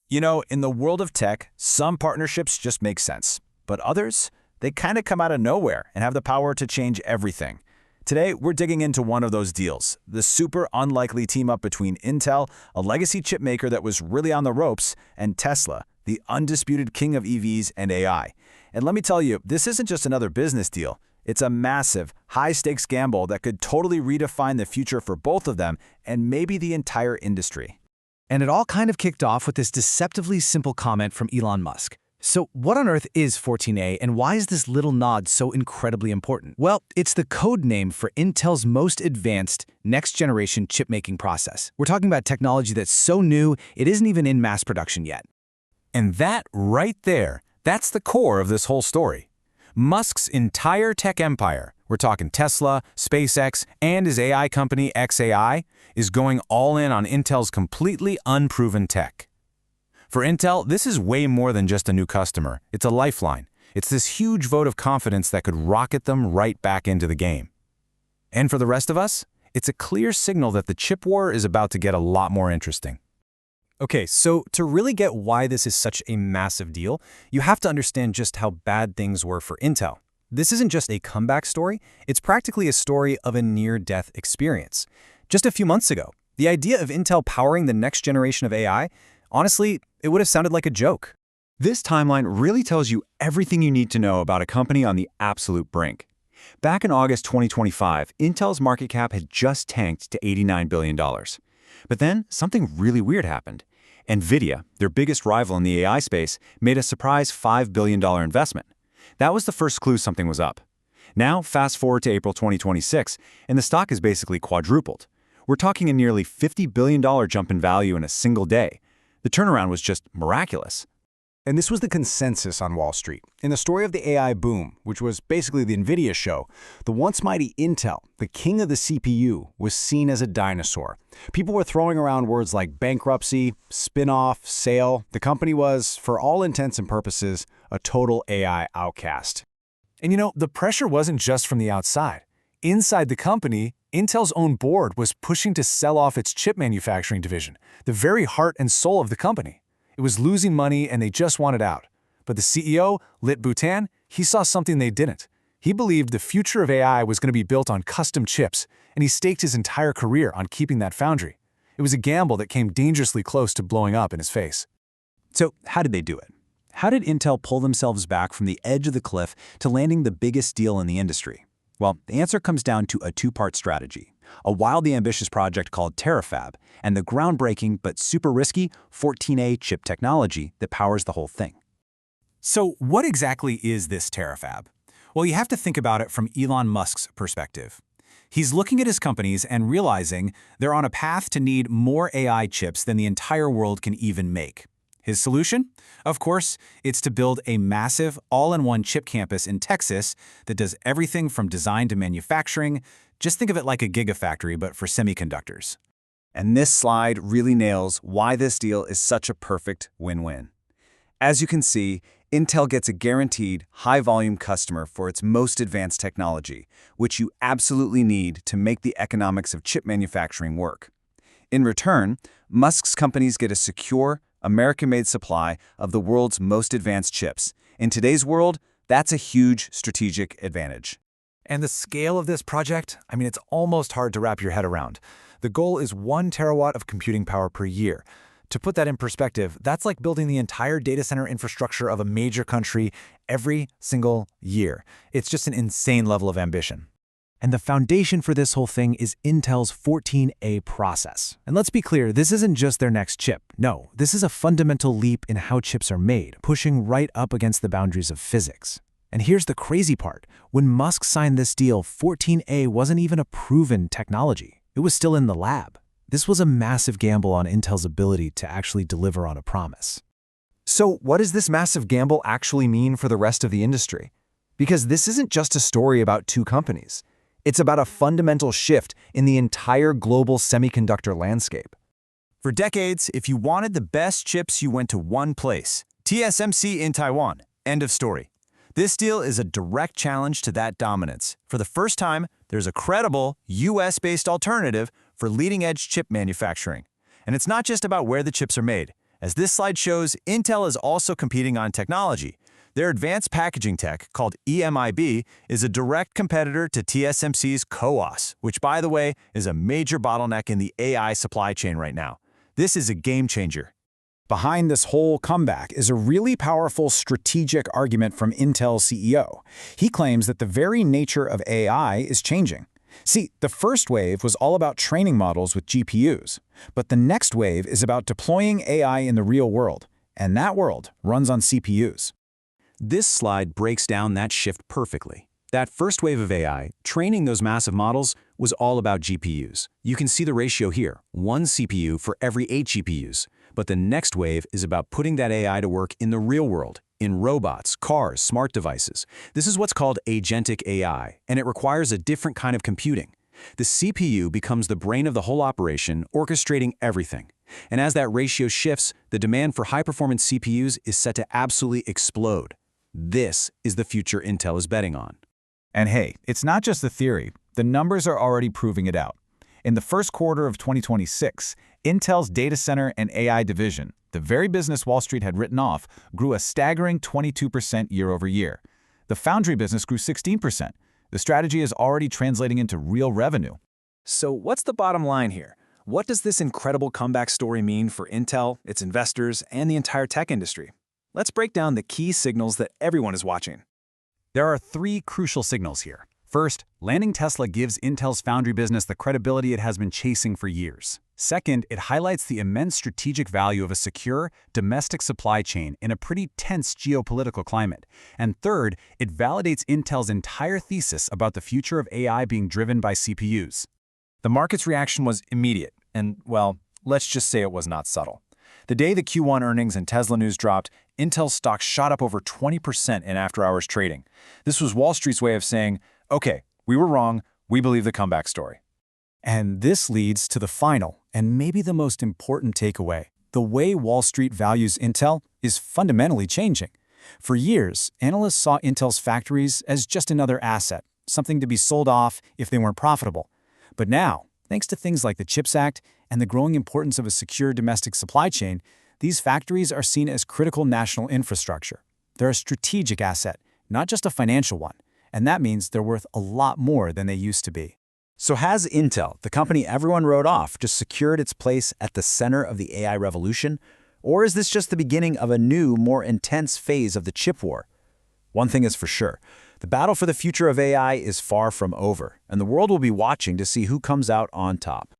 You know, in the world of tech, some partnerships just make sense, but others, they kind of come out of nowhere and have the power to change everything. Today, we're digging into one of those deals, the super unlikely team-up between Intel, a legacy chip maker that was really on the ropes, and Tesla, the undisputed king of EVs and AI. And let me tell you, this isn't just another business deal. It's a massive, high-stakes gamble that could totally redefine the future for both of them and maybe the entire industry. And it all kind of kicked off with this deceptively simple comment from Elon Musk. So what on earth is 14A, and why is this little nod so incredibly important? Well, it's the code name for Intel's most advanced next-generation chip-making process. We're talking about technology that's so new, it isn't even in mass production yet. And that right there, that's the core of this whole story. Musk's entire tech empire, we're talking Tesla, SpaceX, and his AI company xAI, is going all in on Intel's completely unproven tech. For Intel, this is way more than just a new customer. It's a lifeline. It's this huge vote of confidence that could rocket them right back into the game. And for the rest of us, it's a clear signal that the chip war is about to get a lot more interesting. Okay, so to really get why this is such a massive deal, you have to understand just how bad things were for Intel. This isn't just a comeback story, it's practically a story of a near-death experience. Just a few months ago, the idea of Intel powering the next generation of AI, honestly, it would have sounded like a joke. This timeline really tells you everything you need to know about a company on the absolute brink. Back in August 2025, Intel's market cap had just tanked to $89 billion. But then, something really weird happened. NVIDIA, their biggest rival in the AI space, made a surprise $5 billion investment. That was the first clue something was up. Now, fast forward to April 2026, and the stock is basically quadrupled. We're talking a nearly $50 billion jump in value in a single day. The turnaround was just miraculous. And this was the consensus on Wall Street. In the story of the AI boom, which was basically the NVIDIA show, the once mighty Intel, the king of the CPU, was seen as a dinosaur. People were throwing around words like bankruptcy, spin-off, sale. The company was, for all intents and purposes, a total AI outcast. And you know, the pressure wasn't just from the outside. Inside the company, Intel's own board was pushing to sell off its chip manufacturing division, the very heart and soul of the company. It was losing money and they just wanted out. But the CEO, Lit Bhutan, he saw something they didn't. He believed the future of AI was going to be built on custom chips, and he staked his entire career on keeping that foundry. It was a gamble that came dangerously close to blowing up in his face. So how did they do it? How did Intel pull themselves back from the edge of the cliff to landing the biggest deal in the industry? Well, the answer comes down to a two-part strategy. A wildly ambitious project called Terafab, and the groundbreaking but super risky 14A chip technology that powers the whole thing. So what exactly is this Terafab? Well, you have to think about it from Elon Musk's perspective. He's looking at his companies and realizing they're on a path to need more AI chips than the entire world can even make. His solution? Of course, it's to build a massive, all-in-one chip campus in Texas that does everything from design to manufacturing. Just think of it like a gigafactory, but for semiconductors. And this slide really nails why this deal is such a perfect win-win. As you can see, Intel gets a guaranteed high-volume customer for its most advanced technology, which you absolutely need to make the economics of chip manufacturing work. In return, Musk's companies get a secure, American-made supply of the world's most advanced chips. In today's world, that's a huge strategic advantage. And the scale of this project, I mean, it's almost hard to wrap your head around. The goal is 1 terawatt of computing power per year. To put that in perspective, that's like building the entire data center infrastructure of a major country every single year. It's just an insane level of ambition. And the foundation for this whole thing is Intel's 14A process. And let's be clear, this isn't just their next chip. No, this is a fundamental leap in how chips are made, pushing right up against the boundaries of physics. And here's the crazy part. When Musk signed this deal, 14A wasn't even a proven technology. It was still in the lab. This was a massive gamble on Intel's ability to actually deliver on a promise. So what does this massive gamble actually mean for the rest of the industry? Because this isn't just a story about two companies. It's about a fundamental shift in the entire global semiconductor landscape. For decades, if you wanted the best chips, you went to one place, TSMC in Taiwan. End of story. This deal is a direct challenge to that dominance. For the first time, there's a credible, US-based alternative for leading-edge chip manufacturing. And it's not just about where the chips are made. As this slide shows, Intel is also competing on technology. Their advanced packaging tech, called EMIB, is a direct competitor to TSMC's CoWoS, which, by the way, is a major bottleneck in the AI supply chain right now. This is a game changer. Behind this whole comeback is a really powerful strategic argument from Intel's CEO. He claims that the very nature of AI is changing. See, the first wave was all about training models with GPUs, but the next wave is about deploying AI in the real world, and that world runs on CPUs. This slide breaks down that shift perfectly. That first wave of AI, training those massive models, was all about GPUs. You can see the ratio here, 1 CPU for every 8 GPUs. But the next wave is about putting that AI to work in the real world, in robots, cars, smart devices. This is what's called agentic AI, and it requires a different kind of computing. The CPU becomes the brain of the whole operation, orchestrating everything. And as that ratio shifts, the demand for high-performance CPUs is set to absolutely explode. This is the future Intel is betting on. And hey, it's not just a theory. The numbers are already proving it out. In the first quarter of 2026, Intel's data center and AI division, the very business Wall Street had written off, grew a staggering 22% year over year. The foundry business grew 16%. The strategy is already translating into real revenue. So what's the bottom line here? What does this incredible comeback story mean for Intel, its investors, and the entire tech industry? Let's break down the key signals that everyone is watching. There are 3 crucial signals here. First, landing Tesla gives Intel's foundry business the credibility it has been chasing for years. Second, it highlights the immense strategic value of a secure, domestic supply chain in a pretty tense geopolitical climate. And third, it validates Intel's entire thesis about the future of AI being driven by CPUs. The market's reaction was immediate, and, well, let's just say it was not subtle. The day the Q1 earnings and Tesla news dropped, Intel's stock shot up over 20% in after-hours trading. This was Wall Street's way of saying, okay, we were wrong, we believe the comeback story. And this leads to the final, and maybe the most important takeaway. The way Wall Street values Intel is fundamentally changing. For years, analysts saw Intel's factories as just another asset, something to be sold off if they weren't profitable. But now, thanks to things like the CHIPS Act and the growing importance of a secure domestic supply chain, these factories are seen as critical national infrastructure. They're a strategic asset, not just a financial one, and that means they're worth a lot more than they used to be. So has Intel, the company everyone wrote off, just secured its place at the center of the AI revolution? Or is this just the beginning of a new, more intense phase of the chip war? One thing is for sure, the battle for the future of AI is far from over, and the world will be watching to see who comes out on top.